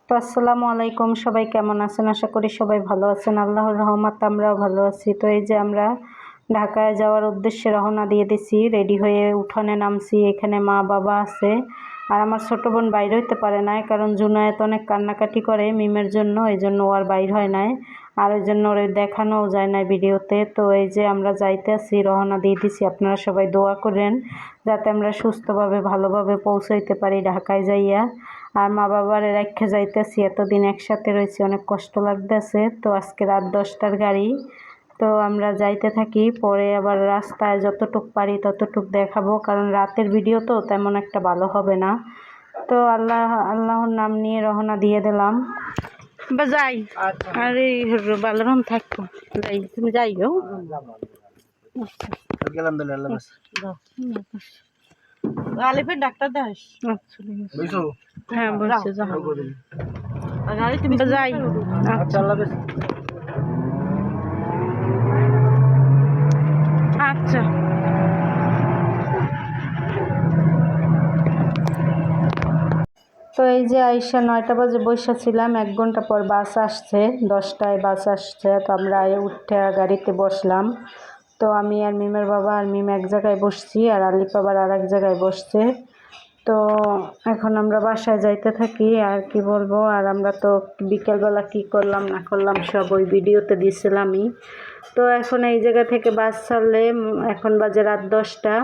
তো আসসালামু আলাইকুম, সবাই কেমন আছেন? আশা করি সবাই ভালো আছেন। আল্লাহর রহমত আমরাও ভালো আছি। তো এই যে আমরা ঢাকায় যাওয়ার উদ্দেশ্যে রওনা দিয়ে দিছি, রেডি হয়ে উঠানে নামছি। এখানে মা বাবা আছে, আর আমার ছোট বোন বাইর হইতে পারে নাই, কারণ জুনায়েত অনেক কান্নাকাটি করে মিমের জন্য, এই জন্য ও আর বাইর হয় নাই, আর ওই জন্য ওরে দেখানোও যায় না ভিডিওতে। তো এই যে আমরা যাইতে আছি, রওনা দিয়ে দিছি। আপনারা সবাই দোয়া করেন যাতে আমরা সুস্থভাবে ভালোভাবে পৌঁছাইতে পারি ঢাকায় যাইয়া। আর মা বাবার রেখে যাইতেছি, এতদিন একসাথে রয়েছি, অনেক কষ্ট লাগতেছে। তো আজকে রাত 10টার গাড়ি। তো আমরা যাইতে থাকি, পরে আবার রাস্তায় যতটুক পারি ততটুক দেখাবো, কারণ রাতের ভিডিও তো তেমন একটা ভালো হবে না। তো আল্লাহর নাম নিয়ে রওনা দিয়ে দিলাম। বা যাই, আর এই বালরম থাকবো, যাই তুমি যাইও। আলিফের ডাক্তার দাস হ্যাঁ বলছে যাও, তুমি যাই। আচ্ছা তো এই যে আইসা 9টা বাজে বসেছিলাম, 1 ঘন্টা পর বাস আসছে, 10টায় বাস আসছে। তো আমরা উঠে গাড়িতে বসলাম। তো আমি আর মিমের বাবা আর মিম এক জায়গায় বসছি, আর আলিফ আবার আর এক জায়গায় বসছে। তো এখন আমরা বাসায় যাইতে থাকি, আর কি বলবো। আর আমরা তো বিকেলবেলা কি করলাম না করলাম সব ওই ভিডিওতে দিয়েছিলামই। তো এখন এই জায়গা থেকে বাস ছাড়লে এখন বাজে রাত 10টা,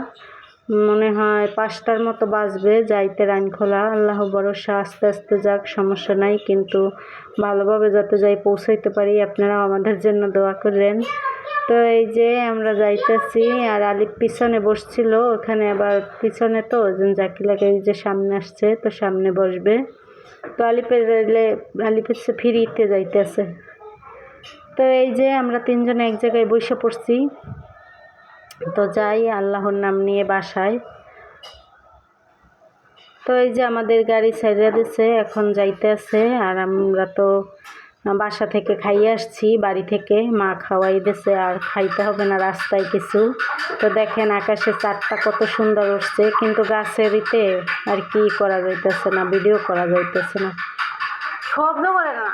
মনে হয় 5টার মতো বাজবে যাইতে রানখোলা। আল্লাহ ভরসা, আস্তে আস্তে যাক, সমস্যা নাই, কিন্তু ভালোভাবে যাতে যাই পৌঁছাইতে পারি। আপনারাও আমাদের জন্য দোয়া করবেন। তো এই যে আমরা যাইতেছি, আর আলিফ পিছনে বসছিল, ওখানে আবার পিছনে তো জাকিলাকে এই যে সামনে আসছে, তো সামনে বসবে। তো আলিফের সে ফিরিতে যাইতেছে। তো এই যে আমরা 3জনে এক জায়গায় বসে পড়ছি। তো যাই আল্লাহর নাম নিয়ে বাসায়। তো এই যে আমাদের গাড়ি ছাইড়া দিছে, এখন যাইতে আছে। আর আমরা তো বাসা থেকে খাইয়ে আসছি, বাড়ি থেকে মা খাওয়াই দিছে, আর খাইতে হবে না রাস্তায় কিছু। তো দেখেন আকাশে চাঁদটা কত সুন্দর উঠছে, কিন্তু গাছের ইতে আর কি করা যাইতেছে না, ভিডিও করা যাইতেছে না, শব্দ করে না।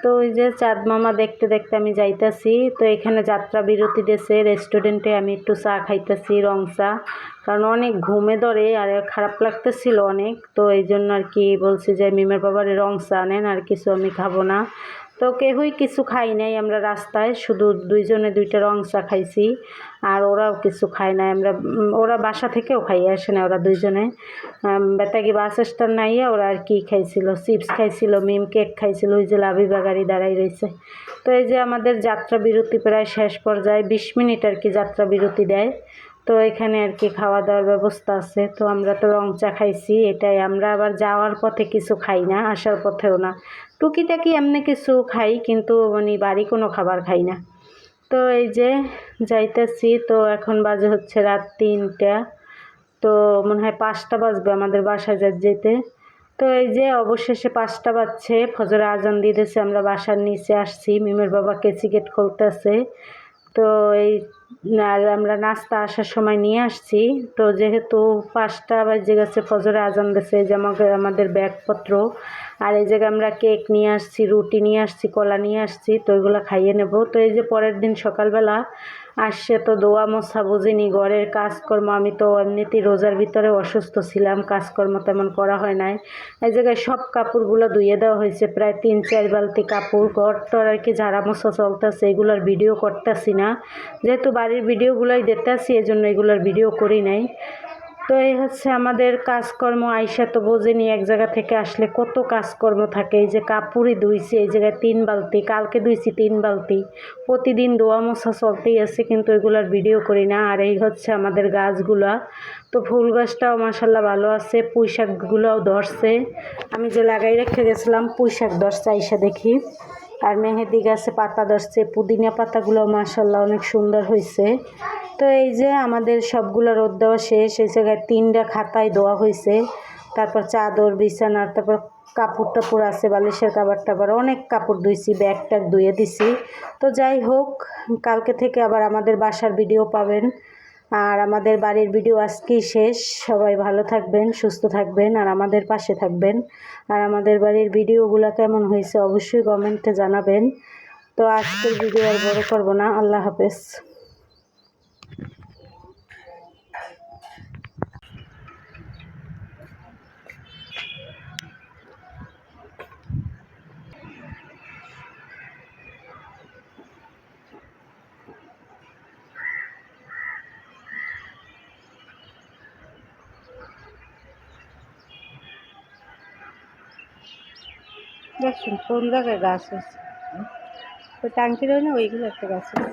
তো ওই যে চাঁদ মামা দেখতে দেখতে আমি যাইতাছি। তো এখানে যাত্রা বিরতি দিয়েছে রেস্টুরেন্টে, আমি একটু চা খাইতেছি, রং চা, কারণ অনেক ঘুমে ধরে আর খারাপ লাগতেছিল অনেক। তো এই জন্য আর কি বলছি যে মিমের বাবার রং চা নেন, আর কিছু আমি খাবো না। তো কেউই কিছু খাই নাই, আমরা রাস্তায় শুধু 2জনে 2টা রং চা খাইছি, আর ওরাও কিছু খায় নাই। ওরা বাসা থেকেও খাইয়ে আসে না, ওরা 2জনে বেতাগি বাস স্ট্যান্ড নাইয়া ওরা আর কি খাইছিল, চিপস খাইছিল, মিম কেক খাইছিল, ওই যে লাভিবা গাড়ি দাঁড়াই রয়েছে। তো এই যে আমাদের যাত্রা বিরতি প্রায় শেষ পর্যায়ে, 20 মিনিট আর কি যাত্রা বিরতি দেয়। তো এখানে আর কি খাওয়া দাওয়ার ব্যবস্থা আছে। তো আমরা তো রং চা খাইছি, এটাই। আমরা আবার যাওয়ার পথে কিছু খাই না, আসার পথেও না, টুকিটাকি এমনি কিছু খাই, কিন্তু মানে বাড়ি কোনো খাবার খাই না। তো এই যে যাইতেছি। তো এখন বাজে হচ্ছে রাত 3টা, তো মনে হয় 5টা বাজবে আমাদের বাসায় যেতে। তো এই যে অবশেষে 5টা বাজছে, ফজরে আজান দিতেছে, আমরা বাসার নিচে আসছি, মিমের বাবা কেসি গেট খুলতেছে। তো এই আর আমরা নাস্তা আসার সময় নিয়ে আসছি। তো যেহেতু 5টা বাজে গেছে, ফজরে আজান দিয়েছে, যে আমাদের ব্যাগপত্র, আর এই জায়গায় আমরা কেক নিয়ে আসছি, রুটি নিয়ে আসছি, কলা নিয়ে আসছি, তো ওইগুলো খাইয়ে নেব। তো এই যে পরের দিন সকালবেলা আসছে, তো দোয়া মোছা বুঝিনি, ঘরের কাজকর্ম, আমি তো এমনিতেই রোজার ভিতরে অসুস্থ ছিলাম, কাজকর্ম তেমন করা হয় নাই। এই জায়গায় সব কাপড়গুলো ধুয়ে দেওয়া হয়েছে, প্রায় 3-4 বালতি কাপড়। ঘর তো আর কি ঝাড়া মোছা চলতেছে, এগুলোর ভিডিও করতেছি না, যেহেতু বাড়ির ভিডিওগুলোই দেখতেছি, এই জন্য এগুলোর ভিডিও করি নাই। তো এই হচ্ছে আমাদের কাজকর্ম। আইসা তো বোঝেনি, এক জায়গা থেকে আসলে কত কাজকর্ম থাকে। এই যে কাপড়ই ধুইছি, এই জায়গায় 3 বালতি, কালকে ধুইছি 3 বালতি, প্রতিদিন ধোয়া মোছা চলতেই আছে, কিন্তু এগুলার ভিডিও করি না। আর এই হচ্ছে আমাদের গাছগুলা। তো ফুল গাছটাও মাশাল্লাহ ভালো আছে, পুঁই শাকগুলোও ধরছে, আমি যে লাগাই রেখে গেছিলাম পুঁই শাক ধরছে আইসা দেখি। আর মেহেদি গাছে পাতা ধরছে, পুদিনা পাতাগুলো মাশাল্লাহ অনেক সুন্দর হয়েছে। তো এই যে আমাদের সবগুলো রোদ দেওয়া শেষ, এই জায়গায় 3টা খাতায় দেওয়া হয়েছে, তারপর চাদর বিছানার, তারপর কাপড় টাপড় আছে, বালিশের কাপড় টাপড়, অনেক কাপড় ধুইছি, ব্যাগ ট্যাগ ধুয়ে দিছি। তো যাই হোক, কালকে থেকে আবার আমাদের বাসার ভিডিও পাবেন। আর আমাদের বাড়ির ভিডিও আজকেই শেষ। সবাই ভালো থাকবেন, সুস্থ থাকবেন আর আমাদের পাশে থাকবেন। আর আমাদের বাড়ির ভিডিওগুলো কেমন হয়েছে অবশ্যই কমেন্টে জানাবেন। তো আজকের ভিডিও আর বড় করব না। আল্লাহ হাফেজ। দেখুন কোন জায়গায় গাছ আছে, ওই ট্যাঙ্কির ওই না ওইগুলো একটা গাছ আছে।